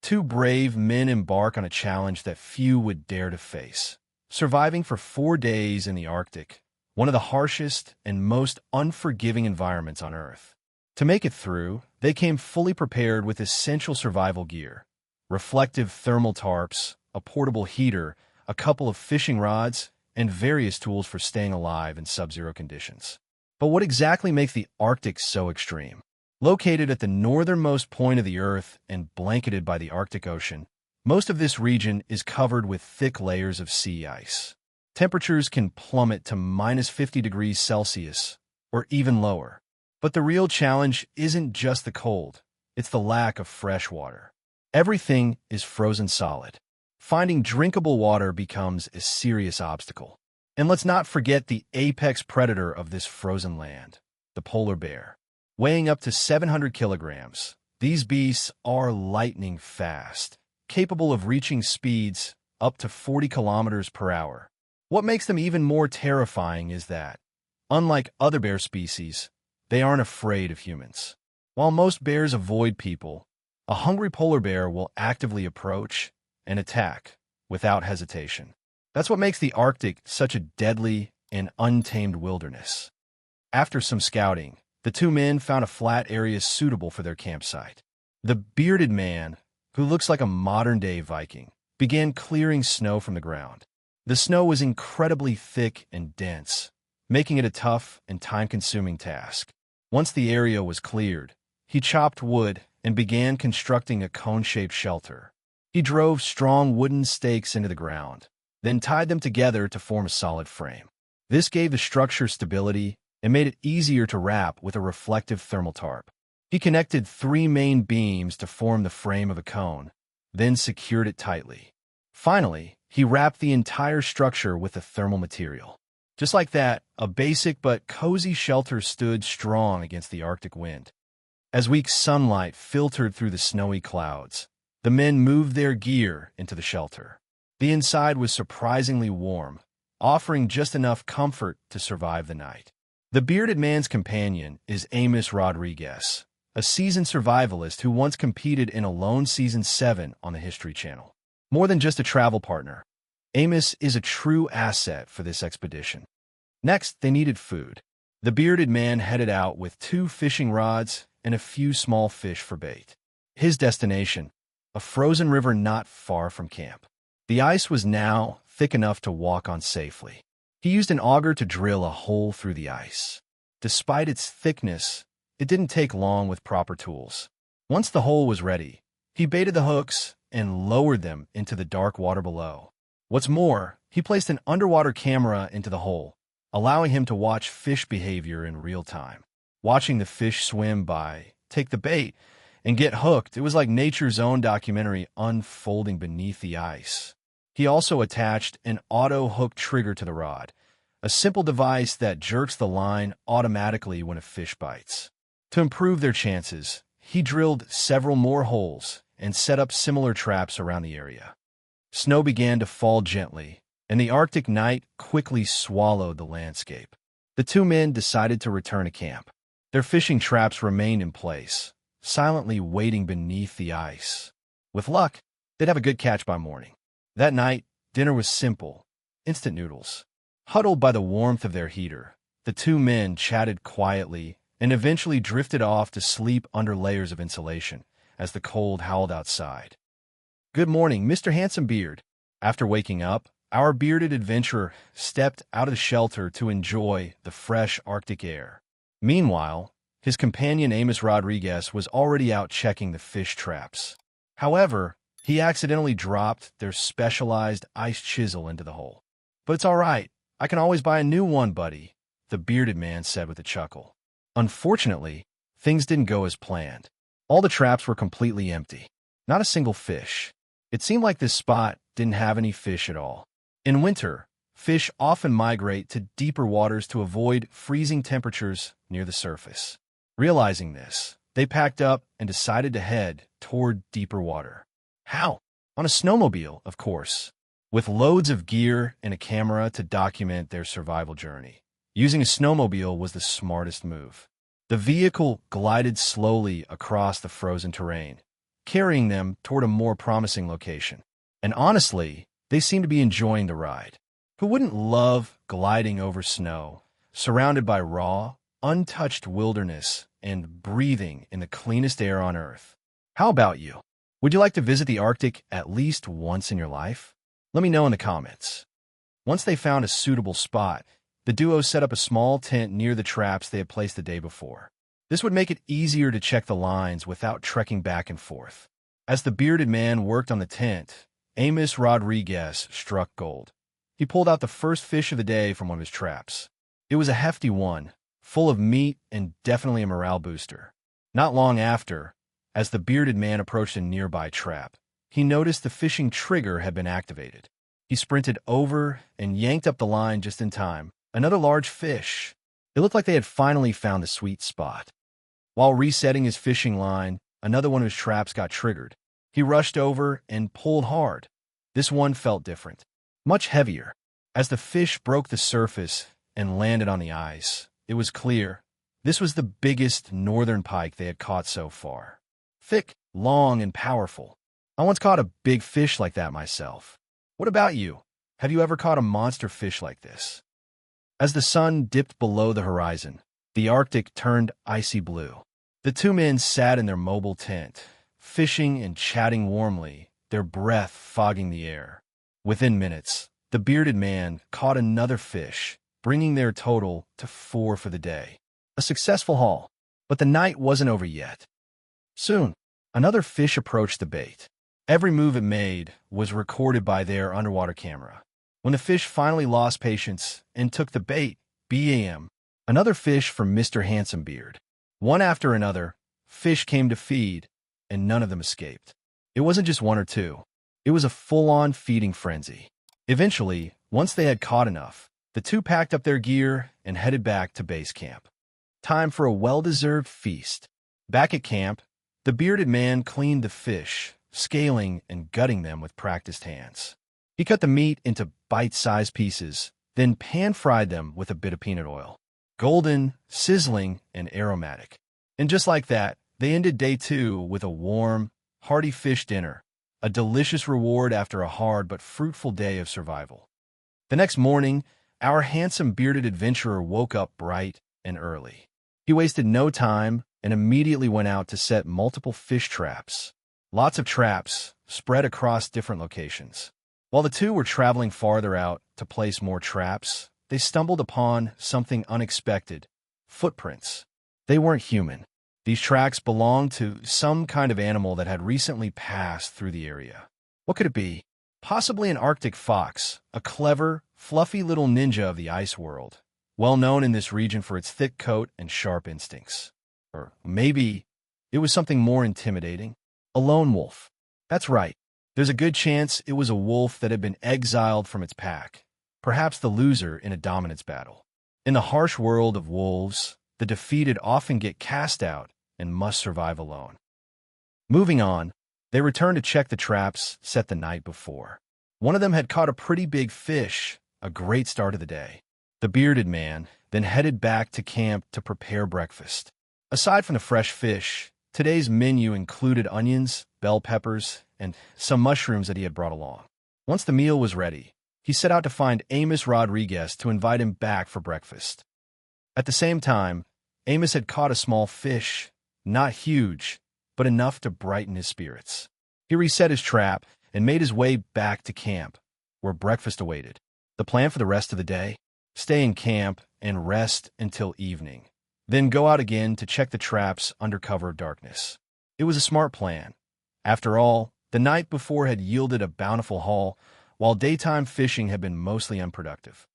Two brave men embark on a challenge that few would dare to face. Surviving for 4 days in the Arctic, one of the harshest and most unforgiving environments on Earth. To make it through, they came fully prepared with essential survival gear: reflective thermal tarps, a portable heater, a couple of fishing rods, and various tools for staying alive in sub-zero conditions. But what exactly makes the Arctic so extreme? Located at the northernmost point of the Earth and blanketed by the Arctic Ocean, most of this region is covered with thick layers of sea ice. Temperatures can plummet to -50 degrees Celsius, or even lower. But the real challenge isn't just the cold, it's the lack of fresh water. Everything is frozen solid. Finding drinkable water becomes a serious obstacle. And let's not forget the apex predator of this frozen land, the polar bear. Weighing up to 700 kilograms, these beasts are lightning fast, capable of reaching speeds up to 40 kilometers per hour. What makes them even more terrifying is that, unlike other bear species, they aren't afraid of humans. While most bears avoid people, a hungry polar bear will actively approach and attack without hesitation. That's what makes the Arctic such a deadly and untamed wilderness. After some scouting, the two men found a flat area suitable for their campsite. The bearded man, who looks like a modern-day Viking, began clearing snow from the ground. The snow was incredibly thick and dense, making it a tough and time-consuming task. Once the area was cleared, he chopped wood and began constructing a cone-shaped shelter. He drove strong wooden stakes into the ground, then tied them together to form a solid frame. This gave the structure stability and made it easier to wrap with a reflective thermal tarp. He connected 3 main beams to form the frame of a cone, then secured it tightly. Finally, he wrapped the entire structure with a thermal material. Just like that, a basic but cozy shelter stood strong against the Arctic wind. As weak sunlight filtered through the snowy clouds, the men moved their gear into the shelter. The inside was surprisingly warm, offering just enough comfort to survive the night. The bearded man's companion is Amos Rodriguez, a seasoned survivalist who once competed in Alone Season 7 on the History Channel. More than just a travel partner, Amos is a true asset for this expedition. Next, they needed food. The bearded man headed out with 2 fishing rods and a few small fish for bait. His destination, a frozen river not far from camp. The ice was now thick enough to walk on safely. He used an auger to drill a hole through the ice. Despite its thickness, it didn't take long with proper tools. Once the hole was ready, he baited the hooks and lowered them into the dark water below. What's more, he placed an underwater camera into the hole, allowing him to watch fish behavior in real time. Watching the fish swim by, take the bait, and get hooked, it was like nature's own documentary unfolding beneath the ice. He also attached an auto-hook trigger to the rod, a simple device that jerks the line automatically when a fish bites. To improve their chances, he drilled several more holes and set up similar traps around the area. Snow began to fall gently, and the Arctic night quickly swallowed the landscape. The two men decided to return to camp. Their fishing traps remained in place, silently waiting beneath the ice. With luck, they'd have a good catch by morning. That night, dinner was simple: instant noodles. Huddled by the warmth of their heater, the two men chatted quietly and eventually drifted off to sleep under layers of insulation as the cold howled outside. "Good morning, Mr. Handsome Beard." After waking up, our bearded adventurer stepped out of the shelter to enjoy the fresh Arctic air. Meanwhile, his companion Amos Rodriguez was already out checking the fish traps. However, he accidentally dropped their specialized ice chisel into the hole. "But it's all right. I can always buy a new one, buddy," the bearded man said with a chuckle. Unfortunately, things didn't go as planned. All the traps were completely empty. Not a single fish. It seemed like this spot didn't have any fish at all. In winter, fish often migrate to deeper waters to avoid freezing temperatures near the surface. Realizing this, they packed up and decided to head toward deeper water. How? On a snowmobile, of course, with loads of gear and a camera to document their survival journey. Using a snowmobile was the smartest move. The vehicle glided slowly across the frozen terrain, carrying them toward a more promising location. And honestly, they seemed to be enjoying the ride. Who wouldn't love gliding over snow, surrounded by raw, untouched wilderness, and breathing in the cleanest air on Earth? How about you? Would you like to visit the Arctic at least once in your life? Let me know in the comments. Once they found a suitable spot, the duo set up a small tent near the traps they had placed the day before. This would make it easier to check the lines without trekking back and forth. As the bearded man worked on the tent, Amos Rodriguez struck gold. He pulled out the first fish of the day from one of his traps. It was a hefty one, full of meat and definitely a morale booster. Not long after, as the bearded man approached a nearby trap, he noticed the fishing trigger had been activated. He sprinted over and yanked up the line just in time. Another large fish. It looked like they had finally found the sweet spot. While resetting his fishing line, another one of his traps got triggered. He rushed over and pulled hard. This one felt different, much heavier. As the fish broke the surface and landed on the ice, it was clear this was the biggest northern pike they had caught so far. Thick, long, and powerful. I once caught a big fish like that myself. What about you? Have you ever caught a monster fish like this? As the sun dipped below the horizon, the Arctic turned icy blue. The two men sat in their mobile tent, fishing and chatting warmly, their breath fogging the air. Within minutes, the bearded man caught another fish, bringing their total to 4 for the day. A successful haul, but the night wasn't over yet. Soon, another fish approached the bait. Every move it made was recorded by their underwater camera. When the fish finally lost patience and took the bait, bam, another fish from Mr. Handsome Beard. One after another, fish came to feed, and none of them escaped. It wasn't just one or two. It was a full-on feeding frenzy. Eventually, once they had caught enough, the two packed up their gear and headed back to base camp. Time for a well-deserved feast. Back at camp, the bearded man cleaned the fish, scaling and gutting them with practiced hands. He cut the meat into bite-sized pieces, then pan-fried them with a bit of peanut oil. Golden, sizzling, and aromatic. And just like that, they ended day 2 with a warm, hearty fish dinner, a delicious reward after a hard but fruitful day of survival. The next morning, our handsome bearded adventurer woke up bright and early. He wasted no time and immediately went out to set multiple fish traps. Lots of traps spread across different locations. While the two were traveling farther out to place more traps, they stumbled upon something unexpected: footprints. They weren't human. These tracks belonged to some kind of animal that had recently passed through the area. What could it be? Possibly an Arctic fox, a clever, fluffy little ninja of the ice world, well known in this region for its thick coat and sharp instincts. Or maybe it was something more intimidating: a lone wolf. That's right. There's a good chance it was a wolf that had been exiled from its pack, perhaps the loser in a dominance battle. In the harsh world of wolves, the defeated often get cast out and must survive alone. Moving on, they returned to check the traps set the night before. One of them had caught a pretty big fish, a great start of the day. The bearded man then headed back to camp to prepare breakfast. Aside from the fresh fish, today's menu included onions, bell peppers, and some mushrooms that he had brought along. Once the meal was ready, he set out to find Amos Rodriguez to invite him back for breakfast. At the same time, Amos had caught a small fish, not huge, but enough to brighten his spirits. He reset his trap and made his way back to camp, where breakfast awaited. The plan for the rest of the day? Stay in camp and rest until evening, then go out again to check the traps under cover of darkness. It was a smart plan. After all, the night before had yielded a bountiful haul, while daytime fishing had been mostly unproductive.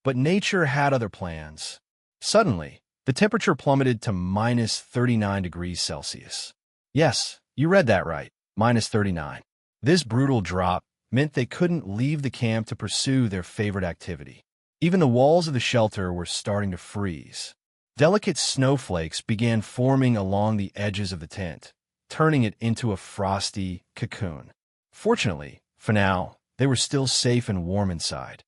But nature had other plans. Suddenly, the temperature plummeted to minus 39 degrees Celsius. Yes, you read that right, minus 39. This brutal drop meant they couldn't leave the camp to pursue their favorite activity. Even the walls of the shelter were starting to freeze. Delicate snowflakes began forming along the edges of the tent, turning it into a frosty cocoon. Fortunately, for now, they were still safe and warm inside.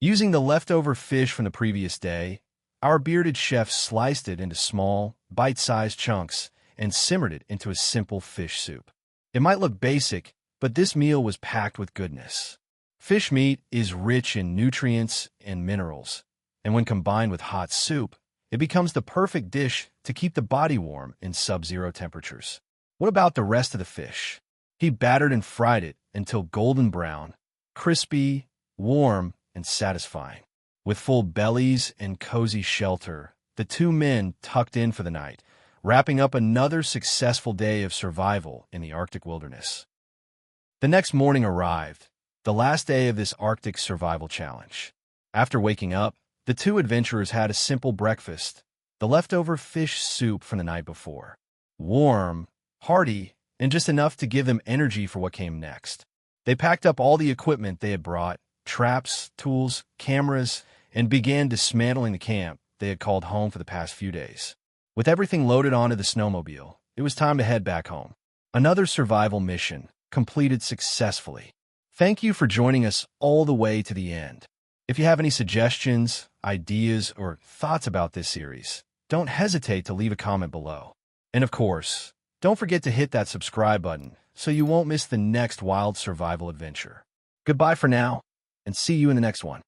Using the leftover fish from the previous day, our bearded chef sliced it into small, bite-sized chunks and simmered it into a simple fish soup. It might look basic, but this meal was packed with goodness. Fish meat is rich in nutrients and minerals, and when combined with hot soup, it becomes the perfect dish to keep the body warm in sub-zero temperatures. What about the rest of the fish? He battered and fried it until golden brown, crispy, warm, and satisfying. With full bellies and cozy shelter, the two men tucked in for the night, wrapping up another successful day of survival in the Arctic wilderness. The next morning arrived, the last day of this Arctic survival challenge. After waking up, the two adventurers had a simple breakfast, the leftover fish soup from the night before. Warm, hearty, and just enough to give them energy for what came next. They packed up all the equipment they had brought, traps, tools, cameras, and began dismantling the camp they had called home for the past few days. With everything loaded onto the snowmobile, it was time to head back home. Another survival mission, completed successfully. Thank you for joining us all the way to the end. If you have any suggestions, ideas, or thoughts about this series, don't hesitate to leave a comment below. And of course, don't forget to hit that subscribe button so you won't miss the next wild survival adventure. Goodbye for now, and see you in the next one.